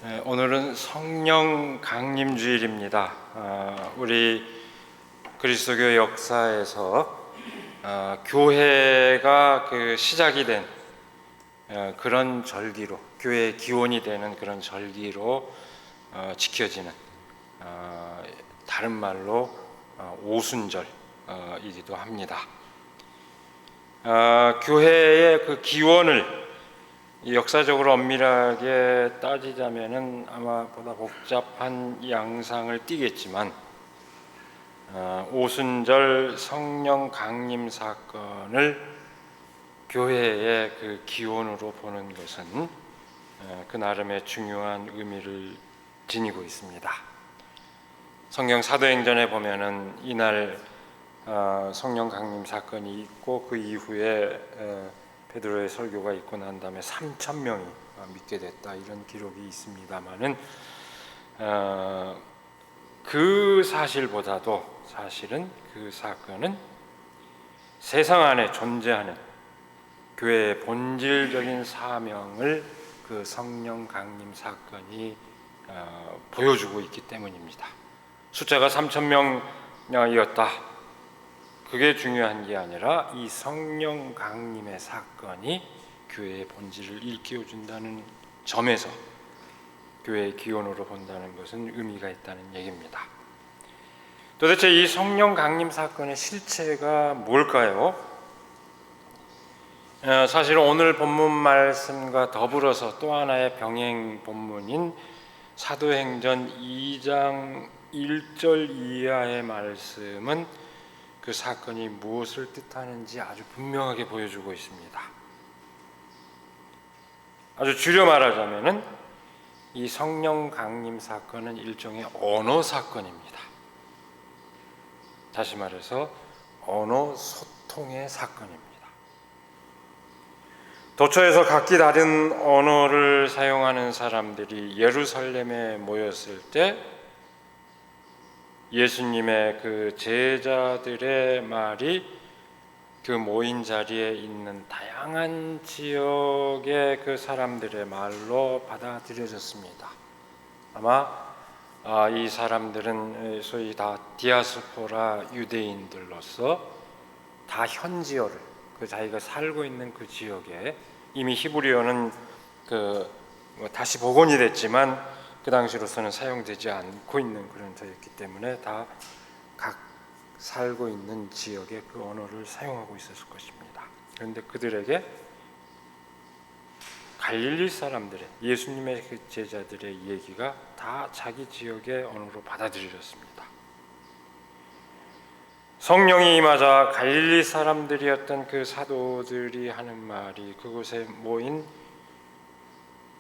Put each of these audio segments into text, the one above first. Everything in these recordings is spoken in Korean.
오늘은 성령 강림 주일입니다. 우리 그리스도교 역사에서 교회가 시작이 된 그런 절기로, 교회의 기원이 되는 그런 절기로 지켜지는, 다른 말로 오순절이기도 합니다. 교회의 그 기원을 역사적으로 엄밀하게 따지자면은 아마 보다 복잡한 양상을 띠겠지만, 오순절 성령 강림 사건을 교회의 그 기원으로 보는 것은 그 나름의 중요한 의미를 지니고 있습니다. 성경 사도행전에 보면은 이날 성령 강림 사건이 있고, 그 이후에 베드로의 설교가 있고 난 다음에 3,000명이 믿게 됐다, 이런 기록이 있습니다만은 그 사실보다도 사실은 그 사건은 세상 안에 존재하는 교회의 본질적인 사명을 그 성령 강림 사건이 보여주고 있기 때문입니다. 숫자가 3,000명이었다, 그게 중요한 게 아니라 이 성령 강림의 사건이 교회의 본질을 일깨워준다는 점에서 교회의 기원으로 본다는 것은 의미가 있다는 얘기입니다. 도대체 이 성령 강림 사건의 실체가 뭘까요? 사실 오늘 본문 말씀과 더불어서 또 하나의 병행 본문인 사도행전 2장 1절 이하의 말씀은 그 사건이 무엇을 뜻하는지 아주 분명하게 보여주고 있습니다. 아주 줄여 말하자면은 이 성령 강림 사건은 일종의 언어 사건입니다. 다시 말해서 언어 소통의 사건입니다. 도처에서 각기 다른 언어를 사용하는 사람들이 예루살렘에 모였을 때 예수님의 그 제자들의 말이 그 모인 자리에 있는 다양한 지역의 그 사람들의 말로 받아들여졌습니다. 아마 이 사람들은 소위 다 디아스포라 유대인들로서 다 현지어를, 그 자기가 살고 있는 그 지역에, 이미 히브리어는 다시 복원이 됐지만 그 당시로서는 사용되지 않고 있는 그런 터였기 때문에 다 각 살고 있는 지역의 그 언어를 사용하고 있었을 것입니다. 그런데 그들에게 갈릴리 사람들의, 예수님의 그 제자들의 얘기가 다 자기 지역의 언어로 받아들여졌습니다. 성령이 임하자 갈릴리 사람들이었던 그 사도들이 하는 말이 그곳에 모인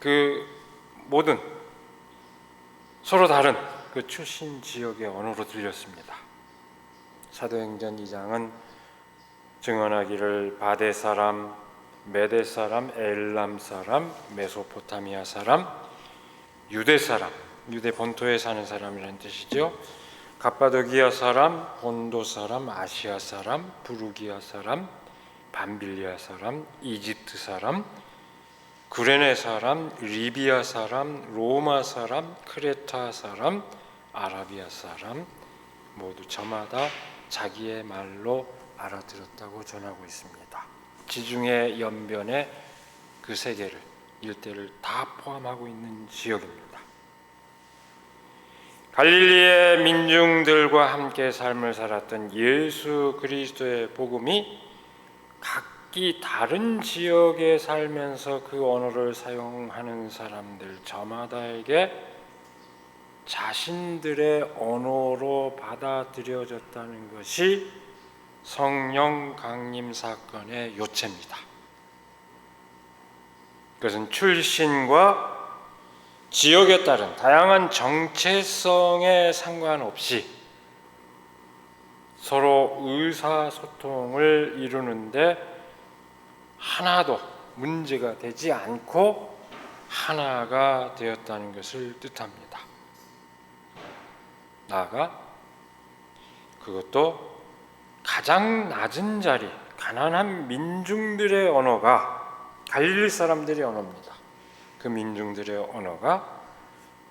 그 모든 서로 다른 그 출신 지역의 언어로 들렸습니다. 사도행전 2장은 증언하기를 바데 사람, 메데 사람, 엘람 사람, 메소포타미아 사람, 유대 사람, 유대 본토에 사는 사람이라는 뜻이죠. 갑바도기아 사람, 본도 사람, 아시아 사람, 부르기아 사람, 밤빌리아 사람, 이집트 사람, 구레네 사람, 리비아 사람, 로마 사람, 크레타 사람, 아라비아 사람, 모두 저마다 자기의 말로 알아들었다고 전하고 있습니다. 지중해 연변의 그 세계를, 일대를 다 포함하고 있는 지역입니다. 갈릴리의 민중들과 함께 삶을 살았던 예수 그리스도의 복음이 각기 다른 지역에 살면서 그 언어를 사용하는 사람들 저마다에게 자신들의 언어로 받아들여졌다는 것이 성령 강림 사건의 요체입니다. 그것은 출신과 지역에 따른 다양한 정체성에 상관없이 서로 의사소통을 이루는데 하나도 문제가 되지 않고 하나가 되었다는 것을 뜻합니다. 나아가 그것도 가장 낮은 자리, 가난한 민중들의 언어가, 갈릴리 사람들의 언어입니다. 그 민중들의 언어가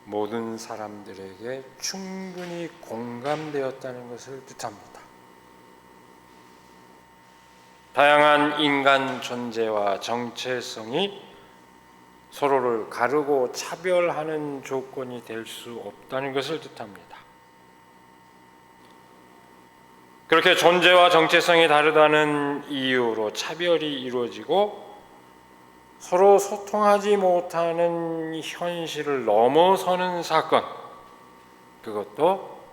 모든 사람들에게 충분히 공감되었다는 것을 뜻합니다. 다양한 인간 존재와 정체성이 서로를 가르고 차별하는 조건이 될 수 없다는 것을 뜻합니다. 그렇게 존재와 정체성이 다르다는 이유로 차별이 이루어지고 서로 소통하지 못하는 현실을 넘어서는 사건, 그것도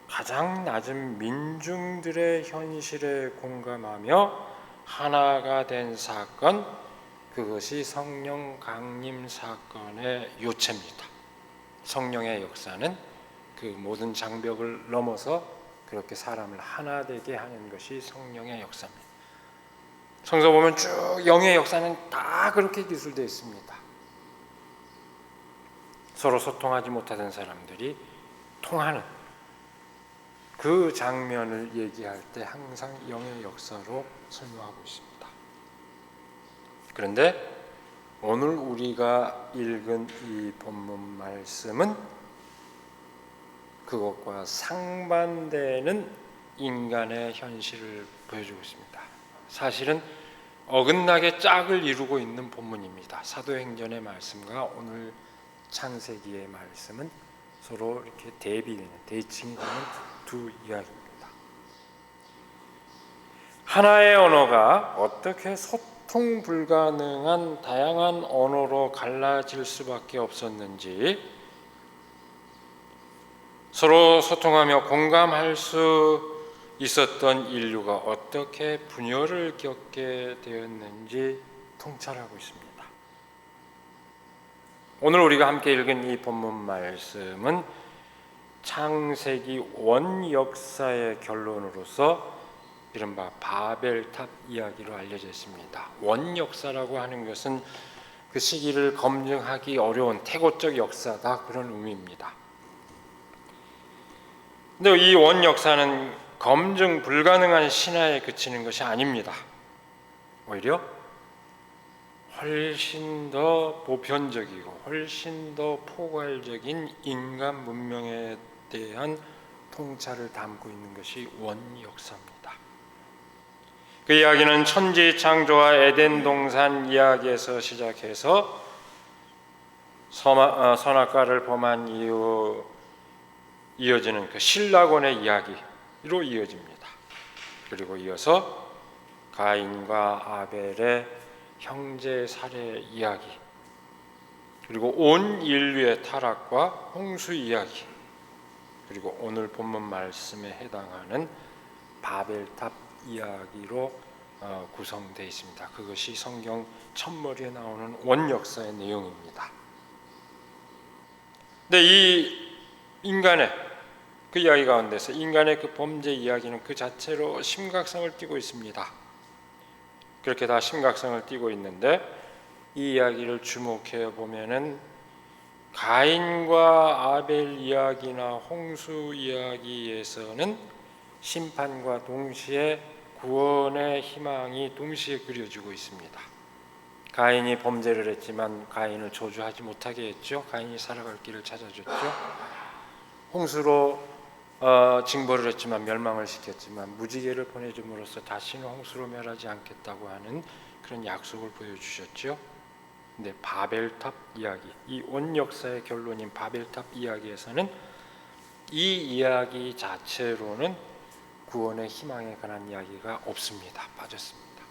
가장 낮은 민중들의 현실에 공감하며 하나가 된 사건, 그것이 성령 강림 사건의 요체입니다. 성령의 역사는 그 모든 장벽을 넘어서 그렇게 사람을 하나 되게 하는 것이 성령의 역사입니다. 성서 보면 쭉 영의 역사는 다 그렇게 기술되어 있습니다. 서로 소통하지 못하던 사람들이 통하는 그 장면을 얘기할 때 항상 영의 역사로 설명하고 있습니다. 그런데 오늘 우리가 읽은 이 본문 말씀은 그것과 상반되는 인간의 현실을 보여주고 있습니다. 사실은 어긋나게 짝을 이루고 있는 본문입니다. 사도행전의 말씀과 오늘 창세기의 말씀은 서로 이렇게 대비되는, 대칭이 되는 두 이야기입니다. 하나의 언어가 어떻게 소통 불가능한 다양한 언어로 갈라질 수밖에 없었는지, 서로 소통하며 공감할 수 있었던 인류가 어떻게 분열을 겪게 되었는지 통찰하고 있습니다. 오늘 우리가 함께 읽은 이 본문 말씀은 창세기 원역사의 결론으로서 이른바 바벨탑 이야기로 알려져 있습니다. 원역사라고 하는 것은 그 시기를 검증하기 어려운 태고적 역사다, 그런 의미입니다. 근데 이 원역사는 검증 불가능한 신화에 그치는 것이 아닙니다. 오히려 훨씬 더 보편적이고 훨씬 더 포괄적인 인간 문명에 대한 통찰을 담고 있는 것이 원역사입니다. 그 이야기는 천지 창조와 에덴 동산 이야기에서 시작해서 선악과를 범한 이후 이어지는 그 신라곤의 이야기로 이어집니다. 그리고 이어서 가인과 아벨의 형제 살해 이야기, 그리고 온 인류의 타락과 홍수 이야기, 그리고 오늘 본문 말씀에 해당하는 바벨탑 이야기로 구성되어 있습니다. 그것이 성경 첫머리에 나오는 원역사의 내용입니다. 근데 이 인간의 그 이야기 가운데서 인간의 그 범죄 이야기는 그 자체로 심각성을 띠고 있습니다. 그렇게 다 심각성을 띠고 있는데 이 이야기를 주목해 보면은 가인과 아벨 이야기나 홍수 이야기에서는 심판과 동시에 구원의 희망이 동시에 그려지고 있습니다. 가인이 범죄를 했지만 가인을 저주하지 못하게 했죠. 가인이 살아갈 길을 찾아줬죠. 홍수로 징벌을 했지만 멸망을 시켰지만 무지개를 보내줌으로써 다시는 홍수로 멸하지 않겠다고 하는 그런 약속을 보여주셨죠. 근데 바벨탑 이야기, 이 온 역사의 결론인 바벨탑 이야기에서는 이 이야기 자체로는 구원의 희망에 관한 이야기가 없습니다. 빠졌습니다.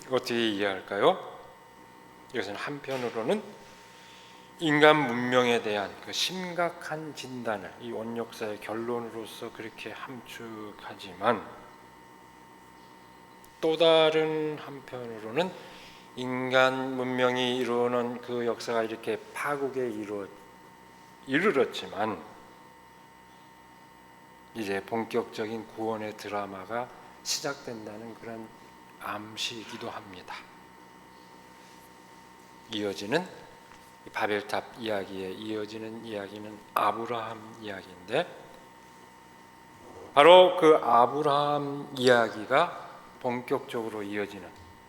어떻게 이해할까요? 이것은 한편으로는 인간 문명에 대한 그 심각한 진단을 이 원역사의 결론으로서 그렇게 함축하지만, 또 다른 한편으로는 인간 문명이 이루는 그 역사가 이렇게 파국에 이르렀지만 이제 본격적인 구원의 드라마가 시작된다는 그런 암시이기도 합니다. 이어지는 바벨탑 이야기에 이어지는 이야기는 아브라함 이야기인데, 바로 그 아브라함 이야기가 본격적으로 이어지는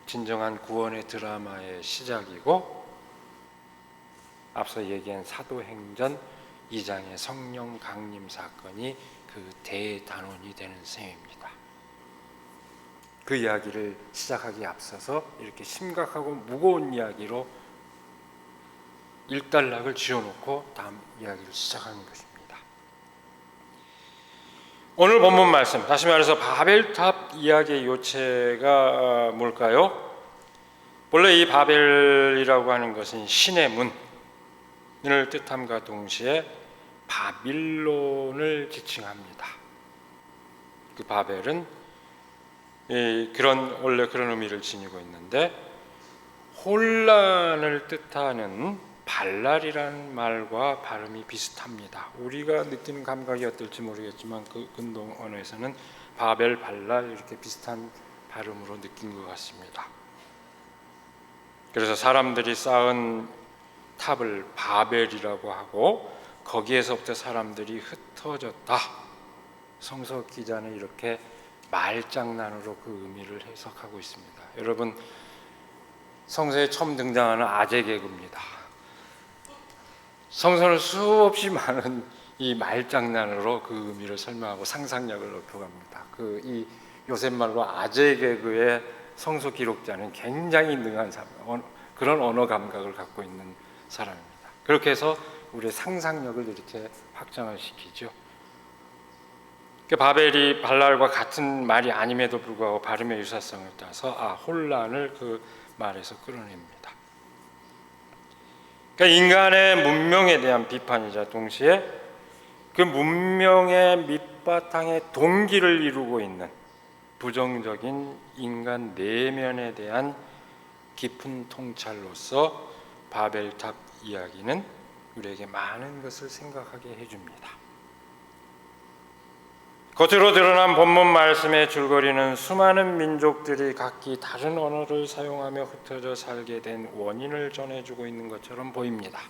진정한 구원의 드라마의 시작이고, 앞서 얘기한 사도행전 2장의 성령 강림 사건이 그 대단원이 되는 셈입니다. 그 이야기를 시작하기에 앞서서 이렇게 심각하고 무거운 이야기로 일단락을 지어놓고 다음 이야기를 시작하는 것입니다. 오늘 본문 말씀, 다시 말해서 바벨탑 이야기의 요체가 뭘까요? 원래 이 바벨이라고 하는 것은 신의 문을 뜻함과 동시에 바빌론을 지칭합니다. 그 바벨은 원래 그런 의미를 지니고 있는데, 혼란을 뜻하는 발랄이라는 말과 발음이 비슷합니다. 우리가 느끼는 감각이 어떨지 모르겠지만 그 근동 언어에서는 바벨, 발랄 이렇게 비슷한 발음으로 느낀 것 같습니다. 그래서 사람들이 쌓은 탑을 바벨이라고 하고 거기에서부터 사람들이 흩어졌다. 성서 기자는 이렇게 말장난으로 그 의미를 해석하고 있습니다. 여러분, 성서에 처음 등장하는 아재 개그입니다. 성서는 수없이 많은 이 말장난으로 그 의미를 설명하고 상상력을 높여갑니다. 이 요새 말로 아재 개그의 성서 기록자는 굉장히 능한 사람, 그런 언어 감각을 갖고 있는 사람입니다. 그렇게 해서 우리의 상상력을 이렇게 확장을 시키죠. 바벨이 발랄과 같은 말이 아님에도 불구하고 발음의 유사성을 따서 혼란을 그 말에서 끌어냅니다. 그러니까 인간의 문명에 대한 비판이자 동시에 그 문명의 밑바탕에 동기를 이루고 있는 부정적인 인간 내면에 대한 깊은 통찰로서 바벨탑 이야기는 우리에게 많은 것을 생각하게 해줍니다. 겉으로 드러난 본문 말씀의 줄거리는 수많은 민족들이 각기 다른 언어를 사용하며 흩어져 살게 된 원인을 전해주고 있는 것처럼 보입니다.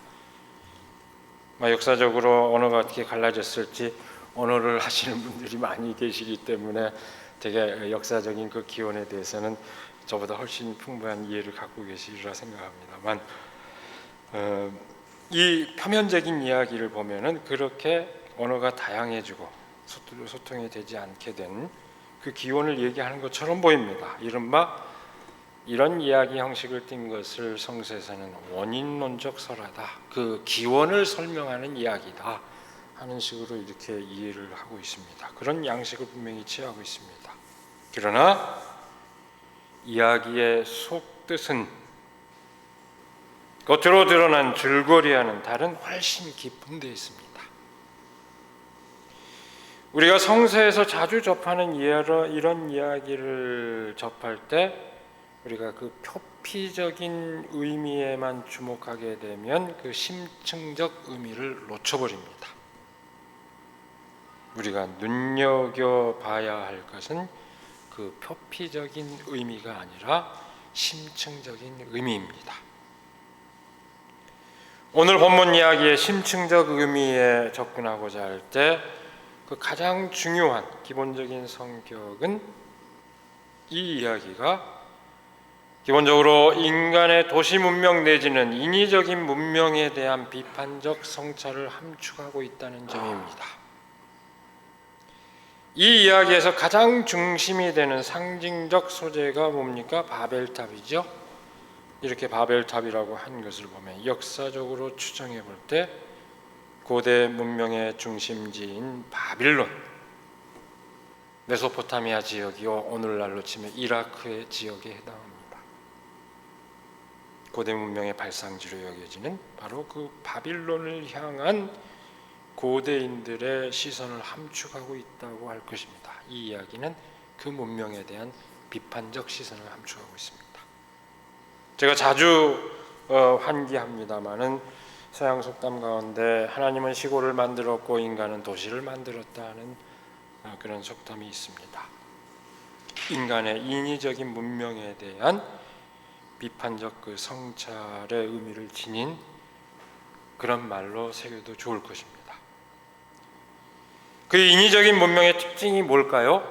역사적으로 언어가 어떻게 갈라졌을지 언어를 하시는 분들이 많이 계시기 때문에 되게 역사적인 그 기원에 대해서는 저보다 훨씬 풍부한 이해를 갖고 계시리라 생각합니다만, 이 표면적인 이야기를 보면은 그렇게 언어가 다양해지고 소통이 되지 않게 된 그 기원을 얘기하는 것처럼 보입니다. 이른바 이런 이야기 형식을 띈 것을 성서에서는 원인론적 설화다, 그 기원을 설명하는 이야기다 하는 식으로 이렇게 이해를 하고 있습니다. 그런 양식을 분명히 취하고 있습니다. 그러나 이야기의 속뜻은 겉으로 드러난 줄거리와는 다른 훨씬 깊은 데 있습니다. 우리가 성서에서 자주 접하는 이런 이야기를 접할 때 우리가 그 표피적인 의미에만 주목하게 되면 그 심층적 의미를 놓쳐버립니다. 우리가 눈여겨봐야 할 것은 그 표피적인 의미가 아니라 심층적인 의미입니다. 오늘 본문 이야기의 심층적 의미에 접근하고자 할 때 그 가장 중요한 기본적인 성격은 이 이야기가 기본적으로 인간의 도시 문명 내지는 인위적인 문명에 대한 비판적 성찰을 함축하고 있다는 점입니다. 이 이야기에서 가장 중심이 되는 상징적 소재가 뭡니까? 바벨탑이죠. 이렇게 바벨탑이라고 한 것을 보면 역사적으로 추정해 볼 때 고대 문명의 중심지인 바빌론, 메소포타미아 지역이요, 오늘날로 치면 이라크의 지역에 해당합니다. 고대 문명의 발상지로 여겨지는 바로 그 바빌론을 향한 고대인들의 시선을 함축하고 있다고 할 것입니다. 이 이야기는 그 문명에 대한 비판적 시선을 함축하고 있습니다. 제가 자주 환기합니다마는 서양 속담 가운데 하나님은 시골을 만들었고 인간은 도시를 만들었다 하는 그런 속담이 있습니다. 인간의 인위적인 문명에 대한 비판적 그 성찰의 의미를 지닌 그런 말로 새겨도 좋을 것입니다. 그 인위적인 문명의 특징이 뭘까요?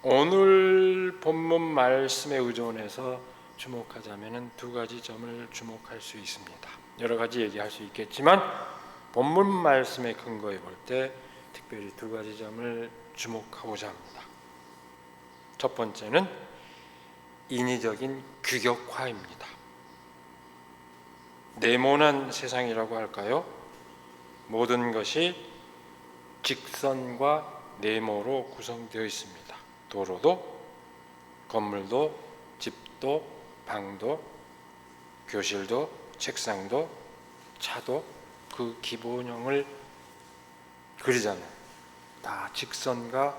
오늘 본문 말씀에 의존해서 주목하자면은 두 가지 점을 주목할 수 있습니다. 여러 가지 얘기할 수 있겠지만 본문 말씀의 근거에 볼 때 특별히 두 가지 점을 주목하고자 합니다. 첫 번째는 인위적인 규격화입니다. 네모난 세상이라고 할까요? 모든 것이 직선과 네모로 구성되어 있습니다. 도로도, 건물도, 집도, 방도, 교실도, 책상도, 차도 그 기본형을 그리잖아요. 다 직선과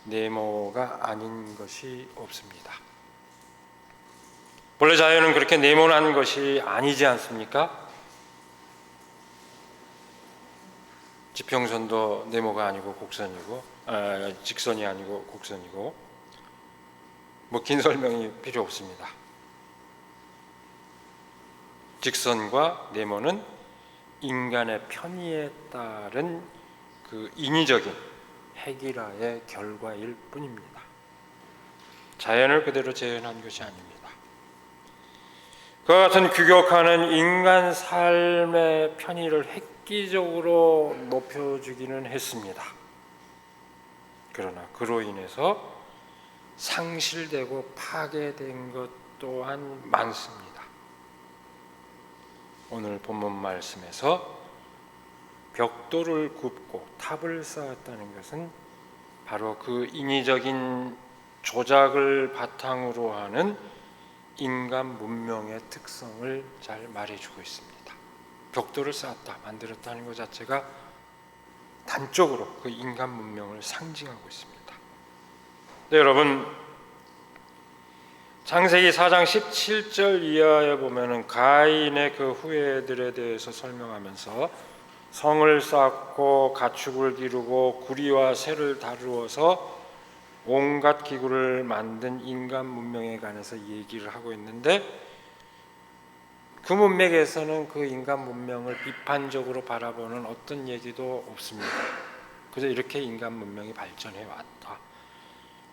네모가 아닌 것이 없습니다. 원래 자연은 그렇게 네모난 것이 아니지 않습니까? 지평선도 네모가 아니고 곡선이고, 직선이 아니고 곡선이고, 뭐 긴 설명이 필요 없습니다. 직선과 네모는 인간의 편의에 따른 그 인위적인 획일화의 결과일 뿐입니다. 자연을 그대로 재현한 것이 아닙니다. 그와 같은 규격화는 인간 삶의 편의를 획기적으로 높여주기는 했습니다. 그러나 그로 인해서 상실되고 파괴된 것 또한 많습니다. 오늘 본문 말씀에서 벽돌을 굽고 탑을 쌓았다는 것은 바로 그 인위적인 조작을 바탕으로 하는 인간 문명의 특성을 잘 말해주고 있습니다. 벽돌을 쌓았다, 만들었다는 것 자체가 단적으로 그 인간 문명을 상징하고 있습니다. 네, 여러분, 창세기 4장 17절 이하에 보면은 가인의 그 후예들에 대해서 설명하면서 성을 쌓고 가축을 기르고 구리와 새를 다루어서 온갖 기구를 만든 인간 문명에 관해서 얘기를 하고 있는데, 그 문맥에서는 그 인간 문명을 비판적으로 바라보는 어떤 얘기도 없습니다. 그저 이렇게 인간 문명이 발전해 왔다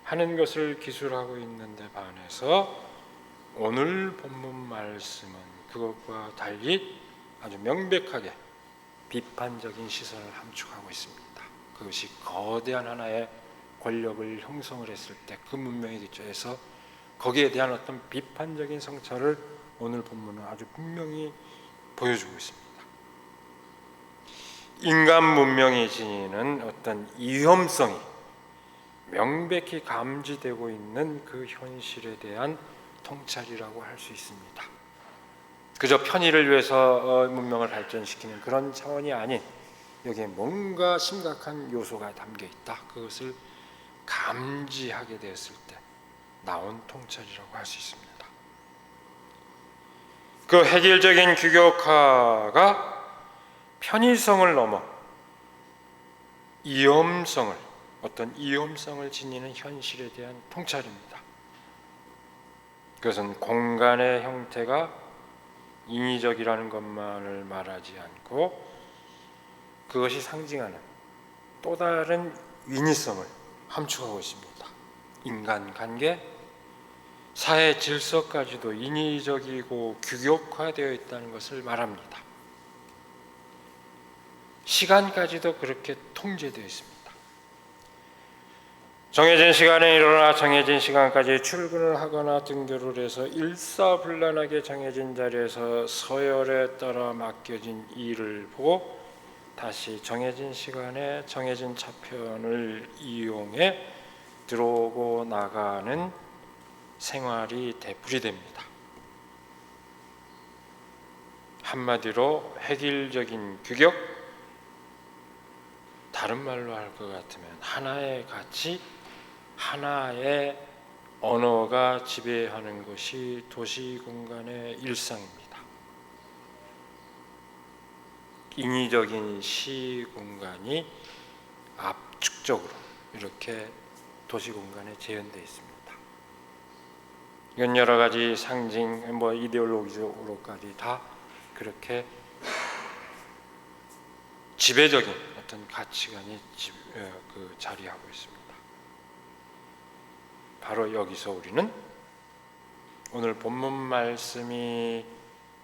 하는 것을 기술하고 있는데 반해서 오늘 본문 말씀은 그것과 달리 아주 명백하게 비판적인 시선을 함축하고 있습니다. 그것이 거대한 하나의 권력을 형성을 했을 때 그 문명의 기초에서 거기에 대한 어떤 비판적인 성찰을 오늘 본문은 아주 분명히 보여주고 있습니다. 인간 문명이 지니는 어떤 위험성이 명백히 감지되고 있는 그 현실에 대한 통찰이라고 할 수 있습니다. 그저 편의를 위해서 문명을 발전시키는 그런 차원이 아닌 여기에 뭔가 심각한 요소가 담겨 있다. 그것을 감지하게 되었을 때 나온 통찰이라고 할 수 있습니다. 그 획일적인 규격화가 편의성을 넘어 어떤 위험성을 지니는 현실에 대한 통찰입니다. 그것은 공간의 형태가 인위적이라는 것만을 말하지 않고 그것이 상징하는 또 다른 인위성을 함축하고 있습니다. 인간관계, 사회 질서까지도 인위적이고 규격화되어 있다는 것을 말합니다. 시간까지도 그렇게 통제되어 있습니다. 정해진 시간에 일어나 정해진 시간까지 출근을 하거나 등교를 해서 일사불란하게 정해진 자리에서 서열에 따라 맡겨진 일을 보고 다시 정해진 시간에 정해진 차편을 이용해 들어오고 나가는 생활이 되풀이됩니다. 한마디로 획일적인 규격, 다른 말로 할 것 같으면 하나의 가치, 하나의 언어가 지배하는 것이 도시 공간의 일상입니다. 인위적인 시 공간이 압축적으로 이렇게 도시 공간에 재현되어 있습니다. 이건 여러 가지 상징, 이데올로기적으로까지 다 그렇게 지배적인 어떤 가치관이 자리하고 있습니다. 바로 여기서 우리는 오늘 본문 말씀이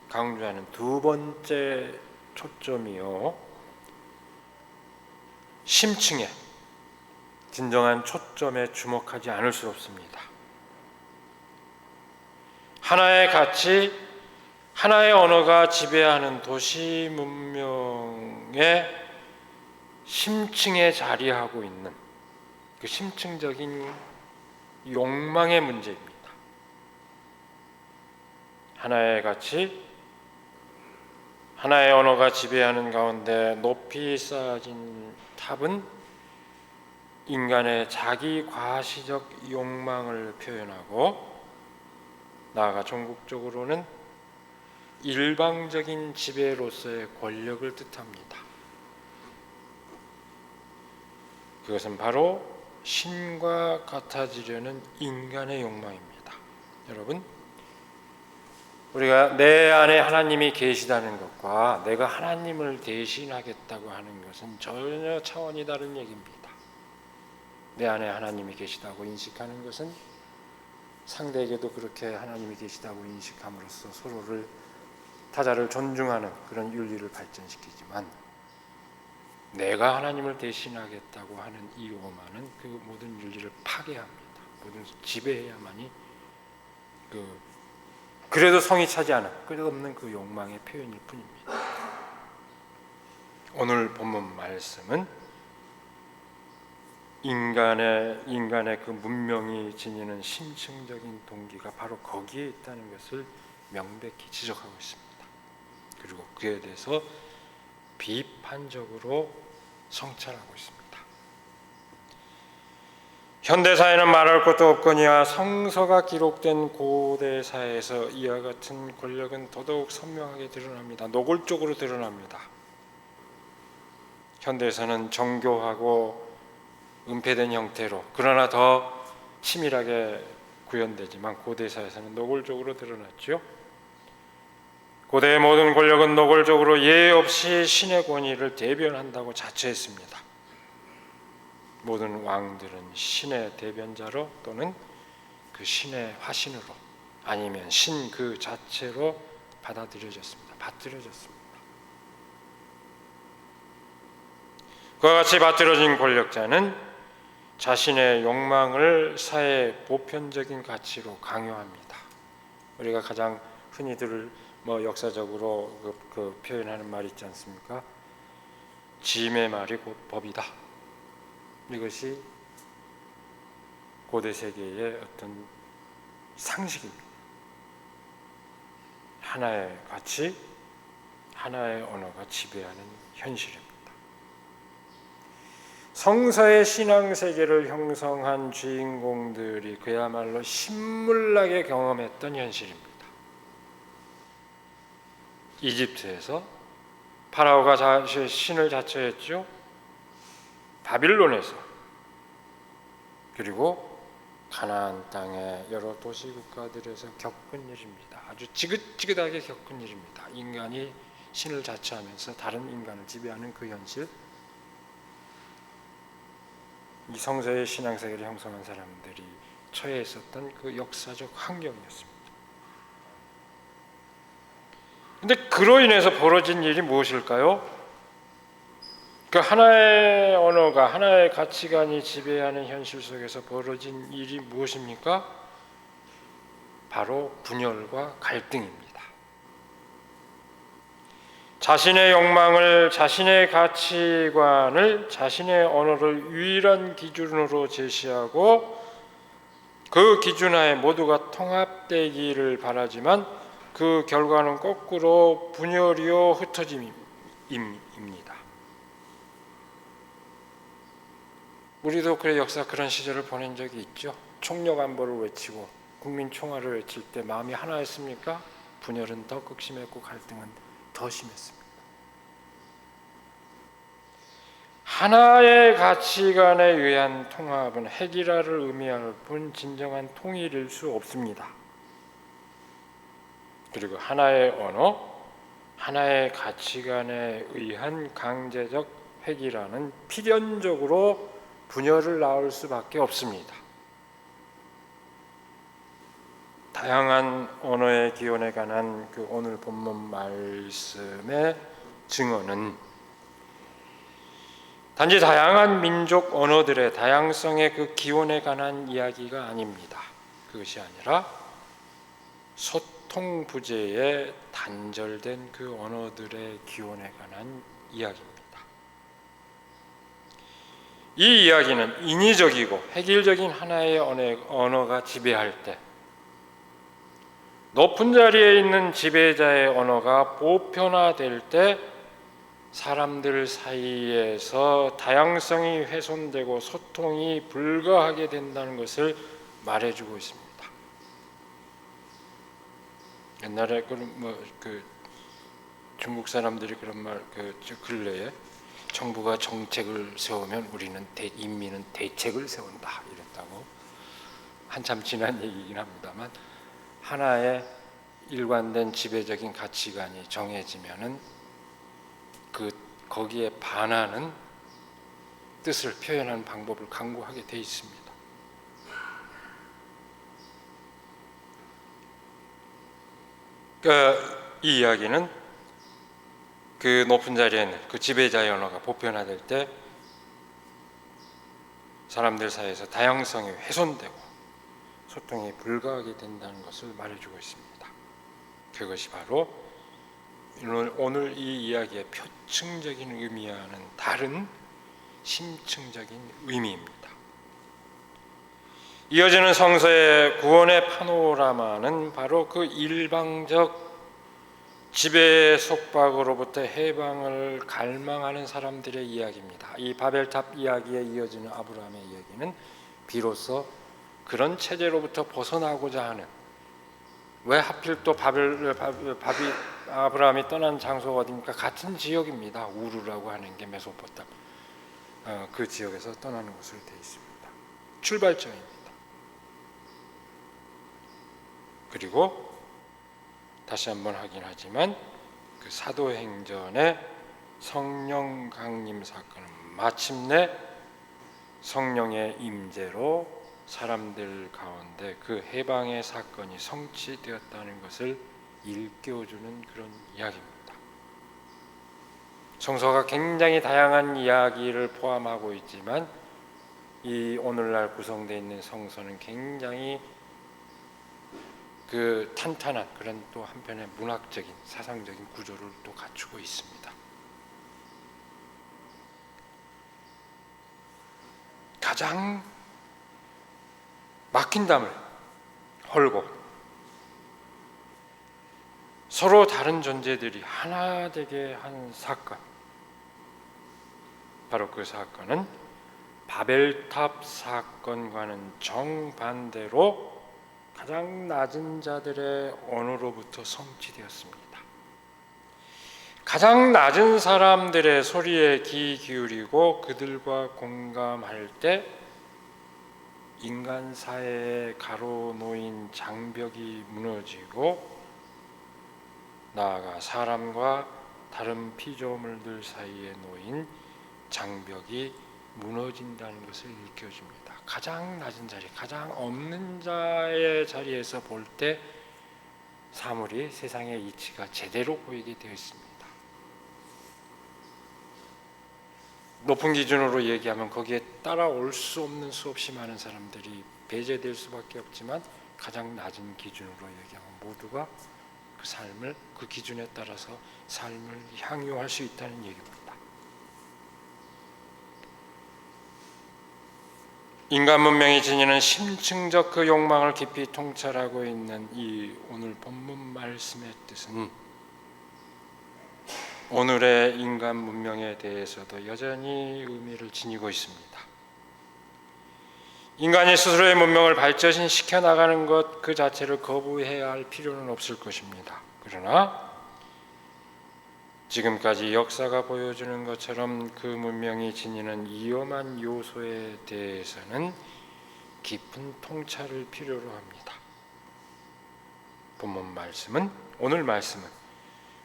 강조하는 두 번째 초점이요, 심층에, 진정한 초점에 주목하지 않을 수 없습니다. 하나의 가치, 하나의 언어가 지배하는 도시 문명의 심층에 자리하고 있는 그 심층적인 욕망의 문제입니다. 하나의 가치, 하나의 언어가 지배하는 가운데 높이 쌓아진 탑은 인간의 자기 과시적 욕망을 표현하고, 나아가 종국적으로는 일방적인 지배로서의 권력을 뜻합니다. 그것은 바로 신과 같아지려는 인간의 욕망입니다. 여러분, 우리가 내 안에 하나님이 계시다는 것과 내가 하나님을 대신하겠다고 하는 것은 전혀 차원이 다른 얘기입니다. 내 안에 하나님이 계시다고 인식하는 것은 상대에게도 그렇게 하나님이 계시다고 인식함으로써 서로를, 타자를 존중하는 그런 윤리를 발전시키지만, 내가 하나님을 대신하겠다고 하는 이 오만은 그 모든 윤리를 파괴합니다. 모든 지배해야만이 그래도 성이 차지 않은, 끝없는 그 욕망의 표현일 뿐입니다. 오늘 본문 말씀은 인간의 그 문명이 지니는 심층적인 동기가 바로 거기에 있다는 것을 명백히 지적하고 있습니다. 그리고 그에 대해서 비판적으로 성찰하고 있습니다. 현대사회는 말할 것도 없거니와 성서가 기록된 고대사에서 이와 같은 권력은 더더욱 선명하게 드러납니다. 노골적으로 드러납니다. 현대에서는 정교하고 은폐된 형태로, 그러나 더 치밀하게 구현되지만 고대사에서는 노골적으로 드러났죠. 고대의 모든 권력은 노골적으로 예의 없이 신의 권위를 대변한다고 자처했습니다. 모든 왕들은 신의 대변자로 또는 그 신의 화신으로, 아니면 신 그 자체로 받아들여졌습니다. 그와 같이 받들어진 권력자는 자신의 욕망을 사회의 보편적인 가치로 강요합니다. 우리가 가장 흔히들 역사적으로 그 표현하는 말 있지 않습니까? 짐의 말이 곧 법이다. 이것이 고대 세계의 어떤 상식입니다. 하나의 가치, 하나의 언어가 지배하는 현실입니다. 성서의 신앙 세계를 형성한 주인공들이 그야말로 신물나게 경험했던 현실입니다. 이집트에서 파라오가 신을 자처했죠. 바빌론에서, 그리고 가나안 땅의 여러 도시 국가들에서 겪은 일입니다. 아주 지긋지긋하게 겪은 일입니다. 인간이 신을 자처하면서 다른 인간을 지배하는 그 현실, 이 성서의 신앙세계를 형성한 사람들이 처해 있었던 그 역사적 환경이었습니다. 그런데 그로 인해서 벌어진 일이 무엇일까요? 그 하나의 언어가, 하나의 가치관이 지배하는 현실 속에서 벌어진 일이 무엇입니까? 바로 분열과 갈등입니다. 자신의 욕망을, 자신의 가치관을, 자신의 언어를 유일한 기준으로 제시하고 그 기준하에 모두가 통합되기를 바라지만 그 결과는 거꾸로 분열이요 흩어짐입니다. 우리도 그래 역사 그런 시절을 보낸 적이 있죠. 총력 안보를 외치고 국민 총화를 외칠 때 마음이 하나였습니까? 분열은 더 극심했고 갈등은 더 심했습니다. 하나의 가치관에 의한 통합은 핵이라를 의미할 뿐 진정한 통일일 수 없습니다. 그리고 하나의 언어, 하나의 가치관에 의한 강제적 핵이라는 필연적으로 분열을 낳을 수밖에 없습니다. 다양한 언어의 기원에 관한 그 오늘 본문 말씀의 증언은 단지 다양한 민족 언어들의 다양성의 그 기원에 관한 이야기가 아닙니다. 그것이 아니라 소통 부재에 단절된 그 언어들의 기원에 관한 이야기입니다. 이 이야기는 인위적이고 획일적인 하나의 언어가 지배할 때, 높은 자리에 있는 지배자의 언어가 보편화될 때 사람들 사이에서 다양성이 훼손되고 소통이 불가하게 된다는 것을 말해주고 있습니다. 옛날에 그 중국 사람들이 그런 말, 근래에 정부가 정책을 세우면 우리는 인민은 대책을 세운다 이랬다고, 한참 지난 얘기이긴 합니다만, 하나의 일관된 지배적인 가치관이 정해지면은 거기에 반하는 뜻을 표현하는 방법을 강구하게 돼 있습니다. 이 이야기는 그 높은 자리에 있는 그 지배자의 언어가 보편화될 때 사람들 사이에서 다양성이 훼손되고 소통이 불가하게 된다는 것을 말해주고 있습니다. 그것이 바로 오늘 이 이야기의 표층적인 의미와는 다른 심층적인 의미입니다. 이어지는 성서의 구원의 파노라마는 바로 그 일방적 지배의 속박으로부터 해방을 갈망하는 사람들의 이야기입니다. 이 바벨탑 이야기에 이어지는 아브라함의 이야기는 비로소 그런 체제로부터 벗어나고자 하는, 왜 하필 또 아브라함이 떠난 장소가 어디입니까? 같은 지역입니다. 우르라고 하는 게 메소포타미아, 그 지역에서 떠나는 것으로 되어 있습니다. 출발점입니다. 그리고 다시 한번 확인하지만 그 사도행전의 성령 강림 사건은 마침내 성령의 임재로 사람들 가운데 그 해방의 사건이 성취되었다는 것을 일깨워주는 그런 이야기입니다. 성서가 굉장히 다양한 이야기를 포함하고 있지만 이 오늘날 구성되어 있는 성서는 굉장히 그 탄탄한 그런 또 한편의 문학적인 사상적인 구조를 또 갖추고 있습니다. 가장 막힌 담을 헐고 서로 다른 존재들이 하나 되게 한 사건, 바로 그 사건은 바벨탑 사건과는 정반대로 가장 낮은 자들의 언어로부터 성취되었습니다. 가장 낮은 사람들의 소리에 귀 기울이고 그들과 공감할 때 인간 사회에 가로놓인 장벽이 무너지고 나아가 사람과 다른 피조물들 사이에 놓인 장벽이 무너진다는 것을 일깨워줍니다. 가장 낮은 자리, 가장 없는 자의 자리에서 볼 때 사물이 세상의 이치가 제대로 보이게 되어 있습니다. 높은 기준으로 얘기하면 거기에 따라올 수 없는 수없이 많은 사람들이 배제될 수밖에 없지만 가장 낮은 기준으로 얘기하면 모두가 그 삶을, 그 기준에 따라서 삶을 향유할 수 있다는 얘기입니다. 인간 문명이 지니는 심층적 그 욕망을 깊이 통찰하고 있는 이 오늘 본문 말씀의 뜻은 오늘의 인간 문명에 대해서도 여전히 의미를 지니고 있습니다. 인간이 스스로의 문명을 발전시켜 나가는 것 그 자체를 거부해야 할 필요는 없을 것입니다. 그러나 지금까지 역사가 보여주는 것처럼 그 문명이 지니는 위험한 요소에 대해서는 깊은 통찰을 필요로 합니다. 본문 말씀은, 오늘 말씀은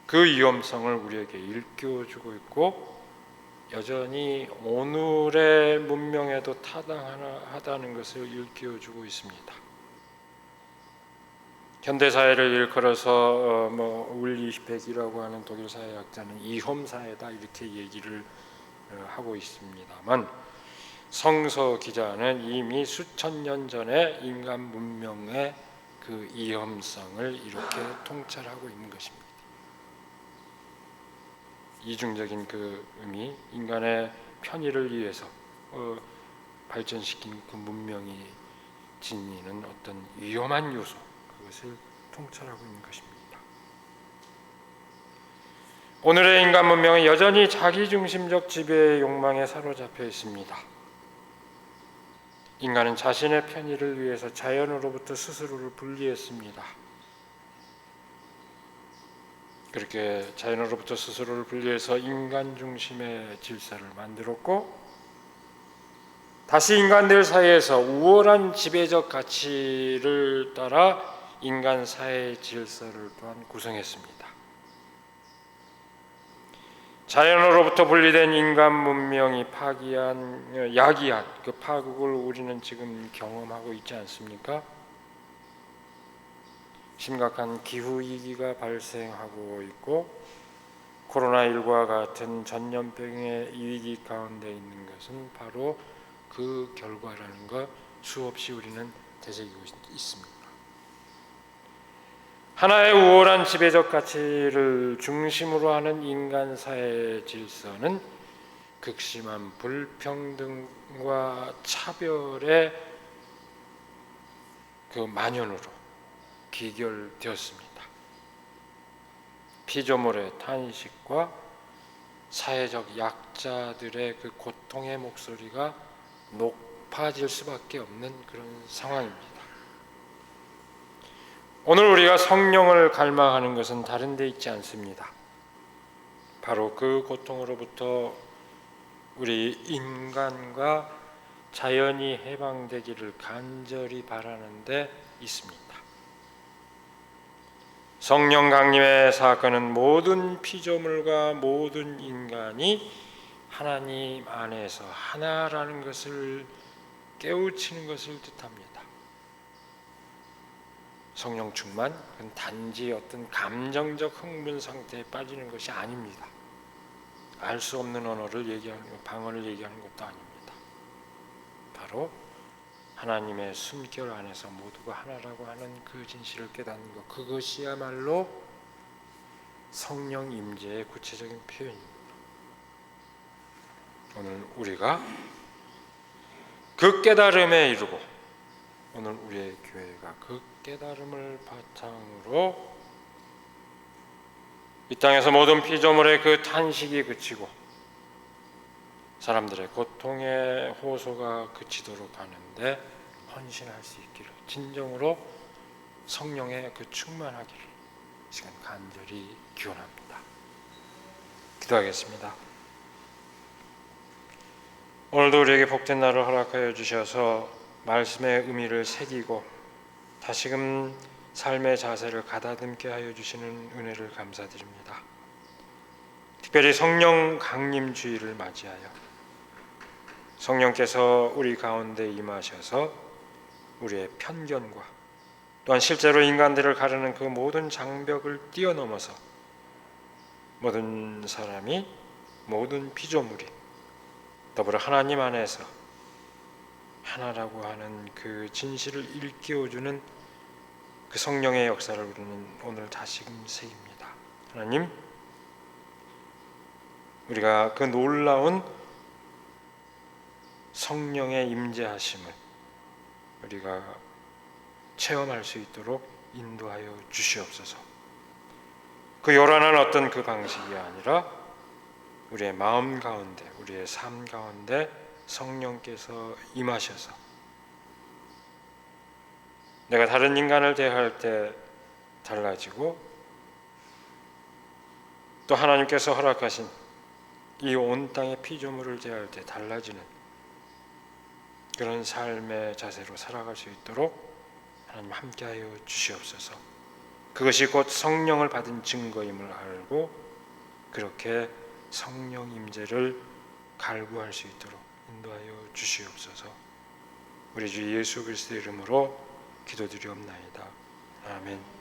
그 위험성을 우리에게 일깨워주고 있고 여전히 오늘의 문명에도 타당하다는 것을 일깨워주고 있습니다. 현대 사회를 일컬어서 울리히 백이라고 하는 독일 사회학자는 이홈 사회다 이렇게 얘기를 하고 있습니다만, 성서 기자는 이미 수천 년 전에 인간 문명의 그 이험성을 이렇게 통찰하고 있는 것입니다. 이중적인 그 의미, 인간의 편의를 위해서 발전시킨 그 문명이 지니는 어떤 위험한 요소, 그것을 통찰하고 있는 것입니다. 오늘의 인간 문명은 여전히 자기중심적 지배의 욕망에 사로잡혀 있습니다. 인간은 자신의 편의를 위해서 자연으로부터 스스로를 분리했습니다. 그렇게 자연으로부터 스스로를 분리해서 인간 중심의 질서를 만들었고, 다시 인간들 사이에서 우월한 지배적 가치를 따라 인간 사회의 질서를 또한 구성했습니다. 자연으로부터 분리된 인간 문명이 야기한 그 파국을 우리는 지금 경험하고 있지 않습니까? 심각한 기후위기가 발생하고 있고, 코로나19와 같은 전염병의 위기 가운데 있는 것은 바로 그 결과라는 것 수없이 우리는 되새기고 있습니다. 하나의 우월한 지배적 가치를 중심으로 하는 인간 사회의 질서는 극심한 불평등과 차별의 그 만연으로 귀결되었습니다. 피조물의 탄식과 사회적 약자들의 그 고통의 목소리가 높아질 수밖에 없는 그런 상황입니다. 오늘 우리가 성령을 갈망하는 것은 다른 데 있지 않습니다. 바로 그 고통으로부터 우리 인간과 자연이 해방되기를 간절히 바라는 데 있습니다. 성령 강림의 사건은 모든 피조물과 모든 인간이 하나님 안에서 하나라는 것을 깨우치는 것을 뜻합니다. 성령 충만, 그건 단지 어떤 감정적 흥분 상태에 빠지는 것이 아닙니다. 알 수 없는 언어를 얘기하는 것, 방언을 얘기하는 것도 아닙니다. 바로 하나님의 숨결 안에서 모두가 하나라고 하는 그 진실을 깨닫는 것, 그것이야말로 성령 임재의 구체적인 표현입니다. 오늘 우리가 그 깨달음에 이르고, 오늘 우리의 교회가 그 깨달음을 바탕으로 이 땅에서 모든 피조물의 그 탄식이 그치고 사람들의 고통의 호소가 그치도록 하는데 헌신할 수 있기를, 진정으로 성령의 그 충만하기를 이 시간 간절히 기원합니다. 기도하겠습니다. 오늘도 우리에게 복된 날을 허락하여 주셔서 말씀의 의미를 새기고 다시금 삶의 자세를 가다듬게 하여 주시는 은혜를 감사드립니다. 특별히 성령 강림 주일을 맞이하여 성령께서 우리 가운데 임하셔서 우리의 편견과 또한 실제로 인간들을 가르는 그 모든 장벽을 뛰어넘어서 모든 사람이, 모든 피조물이 더불어 하나님 안에서 하나라고 하는 그 진실을 일깨워주는 그 성령의 역사를 우리는 오늘 다시금 새깁니다. 하나님, 우리가 그 놀라운 성령의 임재하심을 우리가 체험할 수 있도록 인도하여 주시옵소서. 그 요란한 어떤 그 방식이 아니라 우리의 마음 가운데, 우리의 삶 가운데 성령께서 임하셔서 내가 다른 인간을 대할 때 달라지고, 또 하나님께서 허락하신 이 온 땅의 피조물을 대할 때 달라지는 그런 삶의 자세로 살아갈 수 있도록 하나님 함께하여 주시옵소서. 그것이 곧 성령을 받은 증거임을 알고 그렇게 성령 임재를 갈구할 수 있도록 인도하여 주시옵소서. 우리 주 예수 그리스도의 이름으로 기도드리옵나이다. 아멘.